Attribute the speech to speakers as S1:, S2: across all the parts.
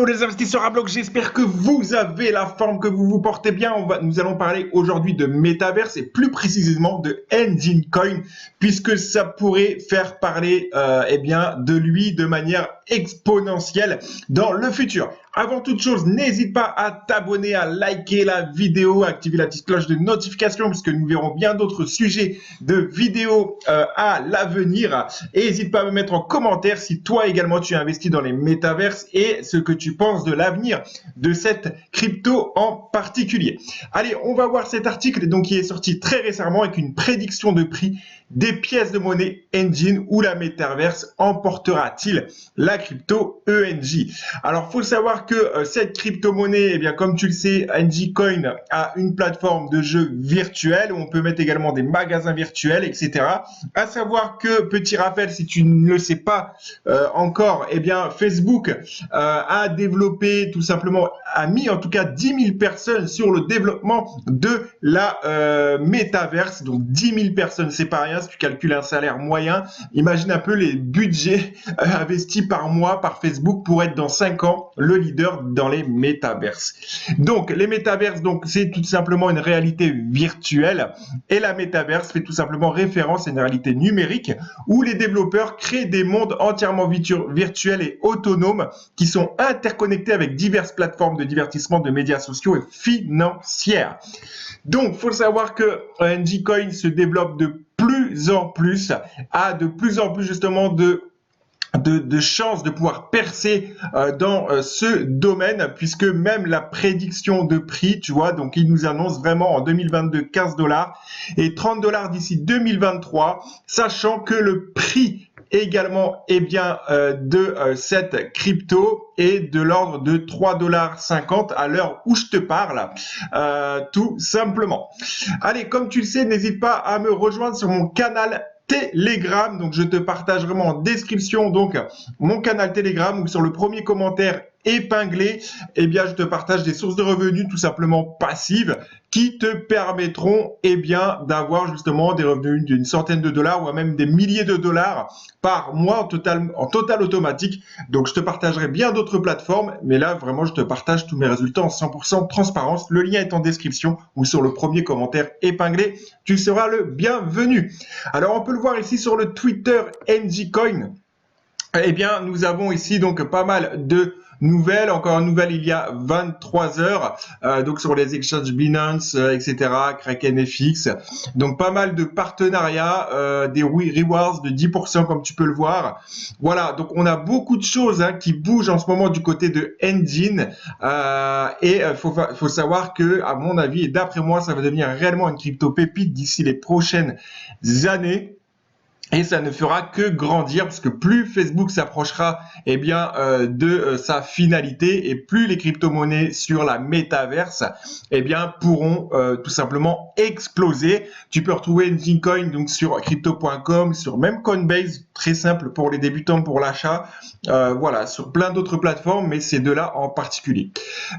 S1: Les investisseurs à bloc, j'espère que vous avez la forme, que vous vous portez bien. Nous allons parler aujourd'hui de Metaverse et plus précisément de Engine Coin, puisque ça pourrait faire parler de lui de manière exponentielle dans le futur. Avant toute chose, n'hésite pas à t'abonner, à liker la vidéo, à activer la petite cloche de notification, puisque nous verrons bien d'autres sujets de vidéos à l'avenir. Et n'hésite pas à me mettre en commentaire si toi également tu as investi dans les métaverses et ce que tu penses de l'avenir de cette crypto en particulier. Allez, on va voir cet article donc qui est sorti très récemment avec une prédiction de prix des pièces de monnaie Engine où la métaverse emportera-t-il la crypto ENJ. Alors, faut savoir que cette crypto-monnaie, eh bien, comme tu le sais, NG Coin a une plateforme de jeu virtuel où on peut mettre également des magasins virtuels, etc. À savoir que, petit rappel, si tu ne le sais pas encore, eh bien, Facebook a développé tout simplement, a mis en tout cas 10 000 personnes sur le développement de la métaverse. Donc 10 000 personnes, c'est pas rien. Si tu calcules un salaire moyen, imagine un peu les budgets investis par mois par Facebook pour être dans 5 ans le leader dans les métaverses. Donc les métaverses, donc c'est tout simplement une réalité virtuelle et la métaverse fait tout simplement référence à une réalité numérique où les développeurs créent des mondes entièrement virtuels et autonomes qui sont interconnectés avec diverses plateformes de divertissement, de médias sociaux et financières. Donc, il faut savoir que NG Coin se développe de plus en plus, a de plus en plus justement de chances de pouvoir percer dans ce domaine, puisque même la prédiction de prix, tu vois, donc il nous annonce vraiment en 2022 $15 et $30 d'ici 2023, sachant que le prix également de cette crypto est de l'ordre de $3,50 à l'heure où je te parle, tout simplement. Allez, comme tu le sais, n'hésite pas à me rejoindre sur mon canal Telegram. Donc je te partage vraiment en description donc mon canal Telegram où sur le premier commentaire épinglé, eh bien je te partage des sources de revenus tout simplement passives qui te permettront d'avoir justement des revenus d'une centaine de dollars ou même des milliers de dollars par mois en total automatique. Donc je te partagerai bien d'autres plateformes, mais là vraiment je te partage tous mes résultats en 100% de transparence. Le lien est en description ou sur le premier commentaire épinglé. Tu seras le bienvenu. Alors on peut le voir ici sur le Twitter NG Coin. Eh bien, nous avons ici donc pas mal de nouvelles. Encore une nouvelle il y a 23 heures, donc sur les exchanges Binance, etc., Kraken FX. Donc pas mal de partenariats, des rewards de 10% comme tu peux le voir. Voilà, donc on a beaucoup de choses qui bougent en ce moment du côté de Engine. Faut savoir que, à mon avis et d'après moi, ça va devenir réellement une crypto pépite d'ici les prochaines années. Et ça ne fera que grandir parce que plus Facebook s'approchera de sa finalité et plus les crypto-monnaies sur la métaverse pourront tout simplement exploser. Tu peux retrouver Engine Coin donc sur crypto.com, sur même Coinbase, très simple pour les débutants pour l'achat. Voilà, sur plein d'autres plateformes, mais ces deux-là en particulier.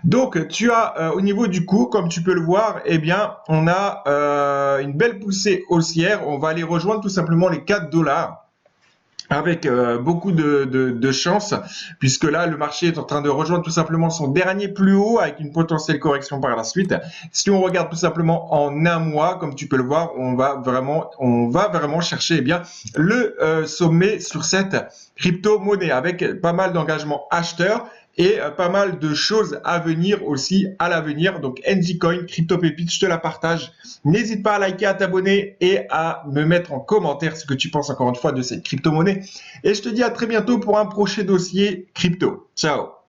S1: Donc tu as au niveau du cours, comme tu peux le voir, on a une belle poussée haussière. On va aller rejoindre tout simplement les $4 avec beaucoup de chance, puisque là le marché est en train de rejoindre tout simplement son dernier plus haut avec une potentielle correction par la suite. Si on regarde tout simplement en un mois, comme tu peux le voir, on va vraiment chercher le sommet sur cette crypto-monnaie avec pas mal d'engagements acheteurs et pas mal de choses à venir aussi à l'avenir. Donc NG Coin, Crypto Pépite, je te la partage. N'hésite pas à liker, à t'abonner et à me mettre en commentaire ce que tu penses encore une fois de cette crypto-monnaie. Et je te dis à très bientôt pour un prochain dossier crypto. Ciao.